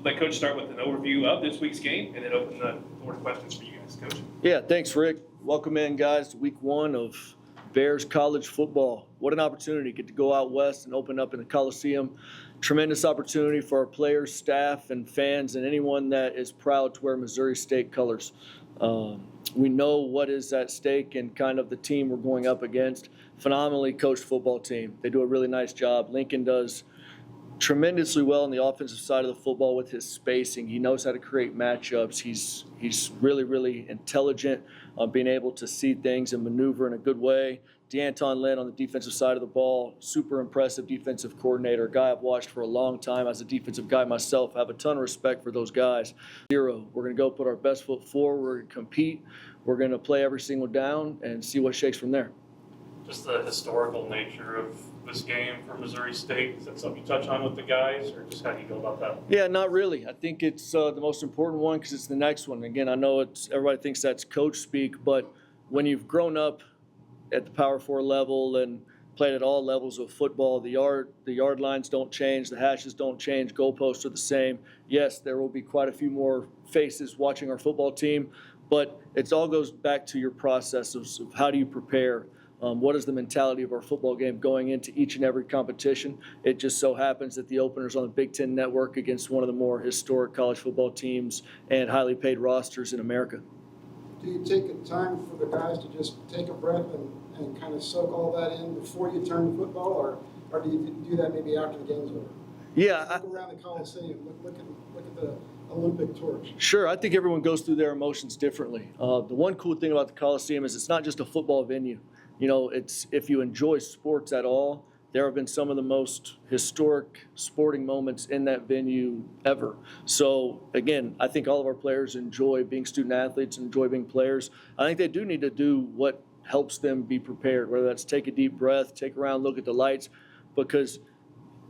let Coach start with an overview of this week's game and then open the floor to questions for you guys. Coach. Yeah, thanks, Rick. Welcome in, guys, to week one of Bears college football. What an opportunity. Get to go out west and open up in the Coliseum. Tremendous opportunity for our players, staff, and fans, and anyone that is proud to wear Missouri State colors. We know what is at stake and kind of the team we're going up against. Phenomenally coached football team. They do a really nice job. Lincoln does tremendously well on the offensive side of the football with his spacing. He knows how to create matchups. He's really, really intelligent on being able to see things and maneuver in a good way. DeAnton Lynn on the defensive side of the ball, super impressive defensive coordinator, a guy I've watched for a long time as a defensive guy myself. I have a ton of respect for those guys. We're going to go put our best foot forward. We're going to compete. We're going to play every single down and see what shakes from there. Just the historical nature of this game for Missouri State, is that something you touch on with the guys, or just how do you go about that? Yeah, not really. I think it's the most important one because it's the next one. Again, I know everybody thinks that's coach speak, but when you've grown up at the Power 4 level and played at all levels of football, the yard lines don't change, the hashes don't change, goalposts are the same. Yes, there will be quite a few more faces watching our football team, but it all goes back to your process of how do you prepare. What is the mentality of our football game going into each and every competition? It just so happens that the opener's on the Big Ten Network against one of the more historic college football teams and highly paid rosters in America. Do you take the time for the guys to just take a breath and kind of soak all that in before you turn to football, or do you do that maybe after the game's over? Yeah. Look around the Coliseum, look at the Olympic torch. Sure, I think everyone goes through their emotions differently. The one cool thing about the Coliseum is it's not just a football venue. You know, it's if you enjoy sports at all, there have been some of the most historic sporting moments in that venue ever. So, again, I think all of our players enjoy being student athletes and enjoy being players. I think they do need to do what helps them be prepared, whether that's take a deep breath, take a round look at the lights, because,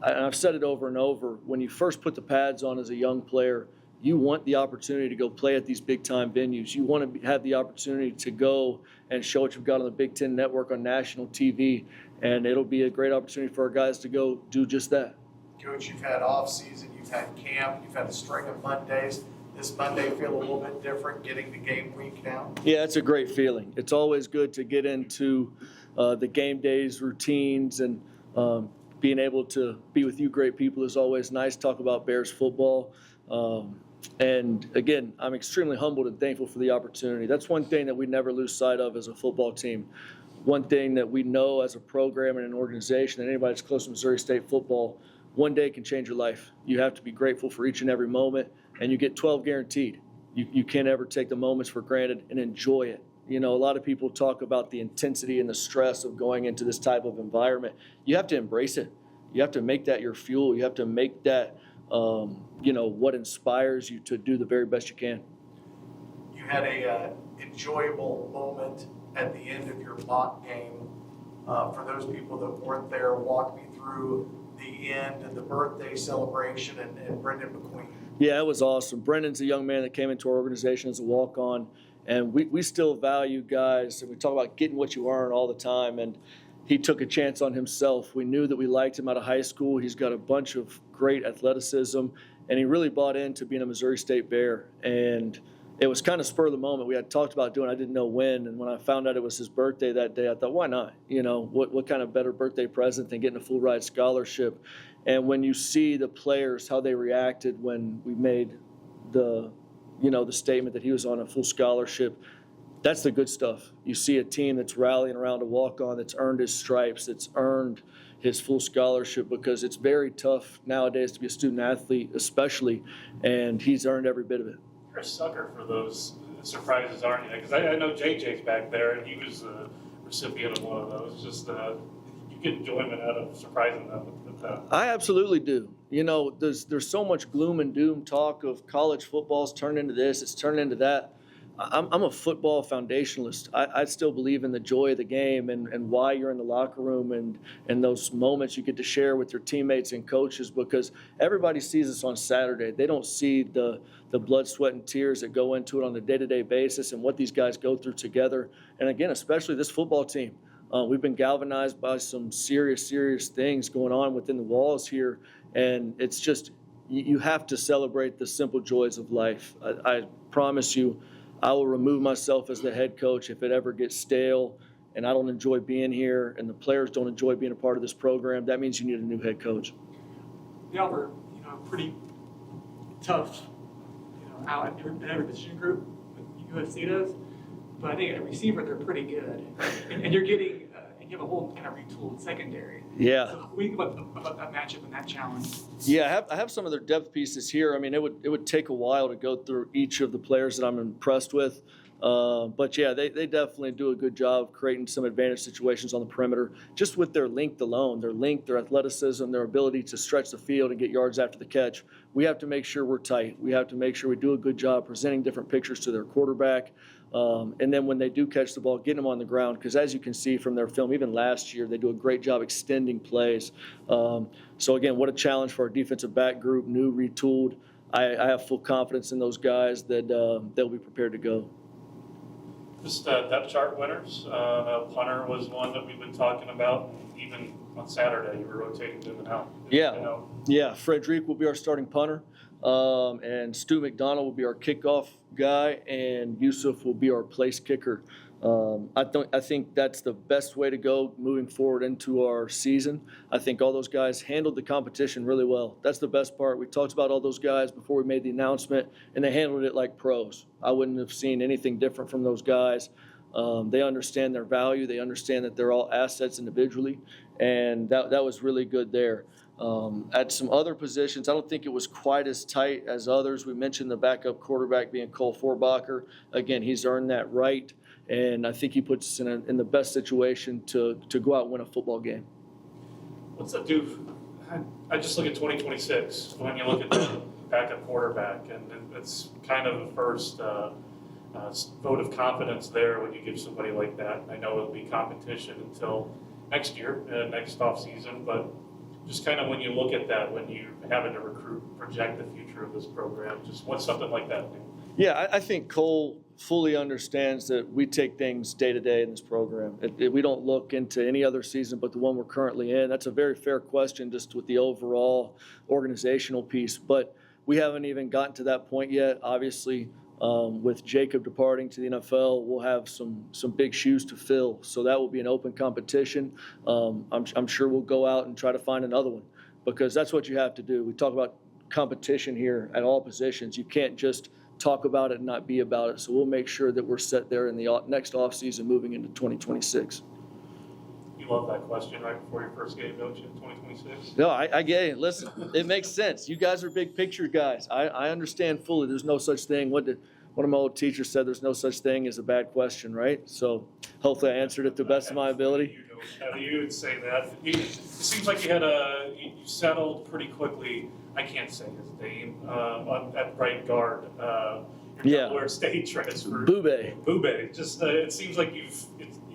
and I've said it over and over, when you first put the pads on as a young player, you want the opportunity to go play at these big-time venues. You want to have the opportunity to go and show what you've got on the Big Ten Network on national TV, and it'll be a great opportunity for our guys to go do just that. Coach, you've had off season, you've had camp, you've had a string of Mondays. This Monday feel a little bit different getting to game week now? Yeah, it's a great feeling. It's always good to get into the game days routines, and being able to be with you great people is always nice. Talk about Bears football. And again, I'm extremely humbled and thankful for the opportunity. That's one thing that we never lose sight of as a football team. One thing that we know as a program and an organization, that anybody that's close to Missouri State football, one day can change your life. You have to be grateful for each and every moment, and you get 12 guaranteed. You can't ever take the moments for granted and enjoy it. You know, a lot of people talk about the intensity and the stress of going into this type of environment. You have to embrace it. You have to make that your fuel. You have to make that what inspires you to do the very best you can. You had a enjoyable moment at the end of your mock game. For those people that weren't there, walk me through the end and the birthday celebration and Brendan McQueen. Yeah, it was awesome. Brendan's a young man that came into our organization as a walk-on, and we still value guys, and we talk about getting what you earn all the time, and he took a chance on himself. We knew that we liked him out of high school. He's got a bunch of great athleticism, and he really bought into being a Missouri State Bear. And it was kind of spur of the moment. We had talked about doing it. I didn't know when. And when I found out it was his birthday that day, I thought, why not? You know, what kind of better birthday present than getting a full ride scholarship? And when you see the players, how they reacted when we made the statement that he was on a full scholarship, that's the good stuff. You see a team that's rallying around a walk-on, that's earned his stripes, that's earned his full scholarship, because it's very tough nowadays to be a student athlete, especially, and he's earned every bit of it. You're a sucker for those surprises, aren't you? Because I know JJ's back there, and he was a recipient of one of those. Just you get enjoyment out of surprising them with that. I absolutely do. You know, there's so much gloom and doom talk of college football's turned into this, it's turned into that. I'm a football foundationalist. I still believe in the joy of the game and why you're in the locker room and those moments you get to share with your teammates and coaches, because everybody sees us on Saturday. They don't see the blood, sweat, and tears that go into it on a day-to-day basis and what these guys go through together. And again, especially this football team. We've been galvanized by some serious things going on within the walls here, and it's just you have to celebrate the simple joys of life. I promise you, I will remove myself as the head coach if it ever gets stale and I don't enjoy being here and the players don't enjoy being a part of this program. That means you need a new head coach. Y'all were, pretty tough, out in every position group, UFC does. But I think at receiver, they're pretty good. And you're getting, and you have a whole kind of retooled secondary. Yeah. So what do you think about that matchup and that challenge? Yeah, I have some of their depth pieces here. I mean, it would take a while to go through each of the players that I'm impressed with. But yeah, they definitely do a good job of creating some advantage situations on the perimeter, just with their length alone, their athleticism, their ability to stretch the field and get yards after the catch. We have to make sure we're tight. We have to make sure we do a good job presenting different pictures to their quarterback. And then when they do catch the ball, getting them on the ground, because as you can see from their film, even last year, they do a great job extending plays. So again, what a challenge for our defensive back group, new, retooled. I have full confidence in those guys that they'll be prepared to go. Just depth chart winners. Punter was one that we've been talking about. Even on Saturday, you were rotating them out. Yeah. Yeah, Frederic will be our starting punter, and Stu McDonald will be our kickoff guy, and Yusuf will be our place kicker. I think that's the best way to go moving forward into our season. I think all those guys handled the competition really well. That's the best part. We talked about all those guys before we made the announcement, and they handled it like pros. I wouldn't have seen anything different from those guys. They understand their value. They understand that they're all assets individually, and that was really good there. At some other positions, I don't think it was quite as tight as others. We mentioned the backup quarterback being Cole Forbacher. Again, he's earned that right, and I think he puts us in the best situation to go out and win a football game. What's that do? I just look at 2026 when you look at the backup quarterback, and it's kind of the first vote of confidence there when you give somebody like that. I know it'll be competition until next year, next offseason, but just kind of when you look at that, when you're having to recruit, project the future of this program, just what's something like that do? Yeah, I think Cole fully understands that we take things day to day in this program. We don't look into any other season but the one we're currently in. That's a very fair question just with the overall organizational piece, but we haven't even gotten to that point yet. Obviously, with Jacob departing to the NFL, we'll have some big shoes to fill. So that will be an open competition. I'm sure we'll go out and try to find another one because that's what you have to do. We talk about competition here at all positions. You can't just talk about it and not be about it. So we'll make sure that we're set there in the next offseason moving into 2026. You love that question right before your first game, don't you, 2026? No, I get it. Listen, it makes sense. You guys are big picture guys. I understand fully. There's no such thing. One of my old teachers said there's no such thing as a bad question, right? So hopefully I answered it to the best of my ability. You would say that. It seems like you settled pretty quickly. I can't say his name, at right guard. Yeah. Delaware State transfer. Bube. Just, it seems like you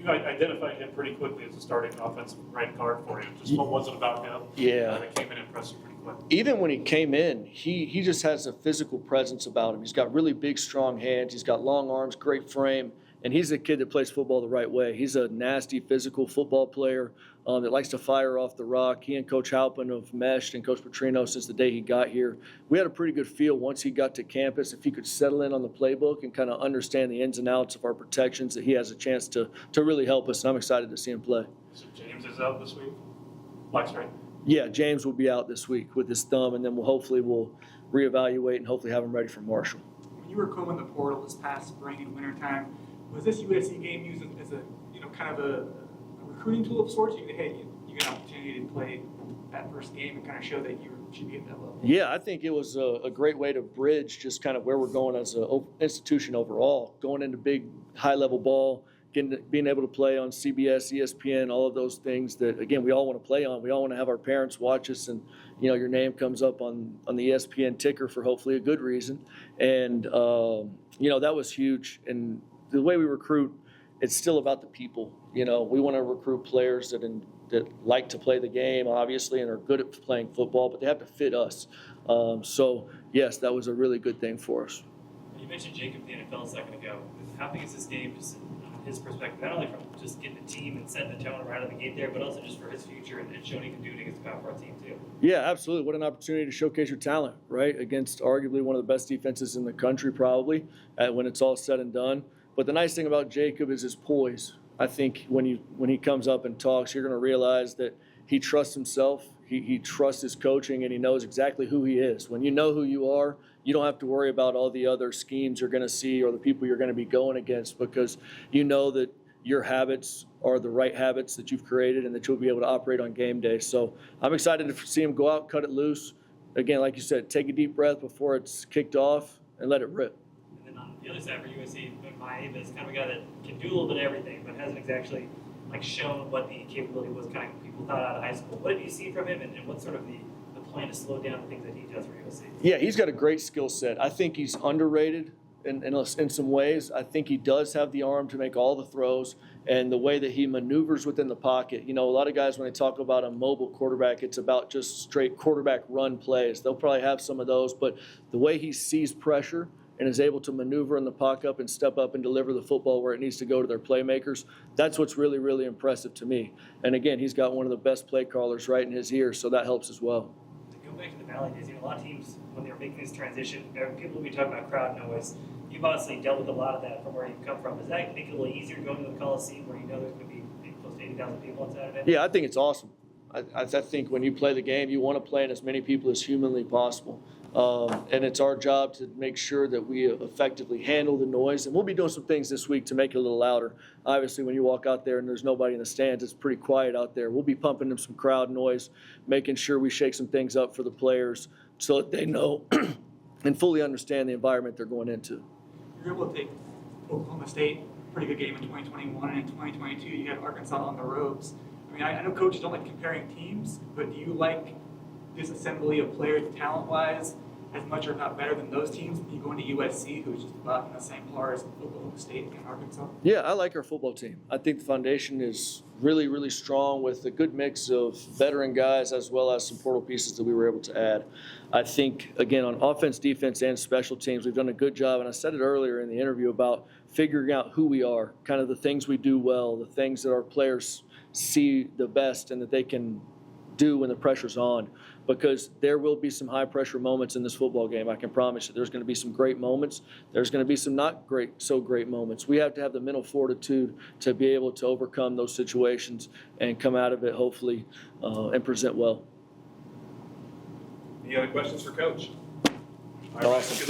identified him pretty quickly as a starting offensive right guard for you. Just what was it about him? Yeah. That came in impressive pretty quick. Even when he came in, he just has a physical presence about him. He's got really big, strong hands. He's got long arms, great frame. And he's a kid that plays football the right way. He's a nasty, physical football player that likes to fire off the rock. He and Coach Halpin have meshed, and Coach Petrino since the day he got here. We had a pretty good feel once he got to campus. If he could settle in on the playbook and kind of understand the ins and outs of our protections, that he has a chance to really help us. And I'm excited to see him play. So James is out this week? Flex, right? Yeah, James will be out this week with his thumb, and then we'll reevaluate and hopefully have him ready for Marshall. When you were combing the portal this past spring and wintertime, was this USC game used as a kind of a recruiting tool of sorts? You get an opportunity to play that first game and kind of show that you should be at that level. Yeah, I think it was a great way to bridge just kind of where we're going as an institution overall, going into big high-level ball, being able to play on CBS, ESPN, all of those things that, again, we all want to play on. We all want to have our parents watch us, and, your name comes up on the ESPN ticker for hopefully a good reason. And, that was huge. And the way we recruit, it's still about the people. We want to recruit players that like to play the game, obviously, and are good at playing football, but they have to fit us. So, yes, that was a really good thing for us. You mentioned Jacob the NFL a second ago. How big is this game just his perspective, not only from just getting the team and setting the tone right out of the gate there, but also just for his future and showing he can do it against the Power 4 team too. Yeah, absolutely. What an opportunity to showcase your talent, right? Against arguably one of the best defenses in the country, probably, when it's all said and done. But the nice thing about Jacob is his poise. I think when he comes up and talks, you're going to realize that he trusts himself. He trusts his coaching, and he knows exactly who he is. When you know who you are, you don't have to worry about all the other schemes you're going to see or the people you're going to be going against, because you know that your habits are the right habits that you've created and that you'll be able to operate on game day. So I'm excited to see him go out, cut it loose. Again, like you said, take a deep breath before it's kicked off and let it rip. And then on the other side for USC, Maeva is kind of a guy that can do a little bit of everything, but hasn't exactly shown what the capability was kind of people thought out of high school. What have you seen from him, and what's sort of the plan to slow down the things that he does for USC? Yeah, he's got a great skill set. I think he's underrated in some ways. I think he does have the arm to make all the throws, and the way that he maneuvers within the pocket. You know, a lot of guys, when they talk about a mobile quarterback, it's about just straight quarterback run plays. They'll probably have some of those, but the way he sees pressure and is able to maneuver in the pocket up and step up and deliver the football where it needs to go to their playmakers, that's what's really, really impressive to me. And again, he's got one of the best play callers right in his ear, so that helps as well. To go back to the Valley days, a lot of teams, when they were making this transition, people will be talking about crowd noise. You've obviously dealt with a lot of that from where you've come from. Does that make it a little easier going to the Coliseum where you know there's going to be close to 80,000 people on Saturday? Yeah, I think it's awesome. I think when you play the game, you want to play in as many people as humanly possible. And it's our job to make sure that we effectively handle the noise. And we'll be doing some things this week to make it a little louder. Obviously, when you walk out there and there's nobody in the stands, it's pretty quiet out there. We'll be pumping them some crowd noise, making sure we shake some things up for the players so that they know and fully understand the environment they're going into. You're able to take Oklahoma State, pretty good game in 2021, and in 2022 you had Arkansas on the ropes. I mean, I know coaches don't like comparing teams, but do you like this assembly of players talent-wise as much or not better than those teams? You go into USC, who's just about in the same par as Oklahoma State and Arkansas? Yeah, I like our football team. I think the foundation is really, really strong with a good mix of veteran guys as well as some portal pieces that we were able to add. I think, again, on offense, defense, and special teams, we've done a good job. And I said it earlier in the interview about figuring out who we are, kind of the things we do well, the things that our players see the best and that they can do when the pressure's on, because there will be some high pressure moments in this football game. I can promise you there's going to be some great moments. There's going to be some not so great moments. We have to have the mental fortitude to be able to overcome those situations and come out of it hopefully and present well. Any other questions for Coach? All right, Awesome. good luck.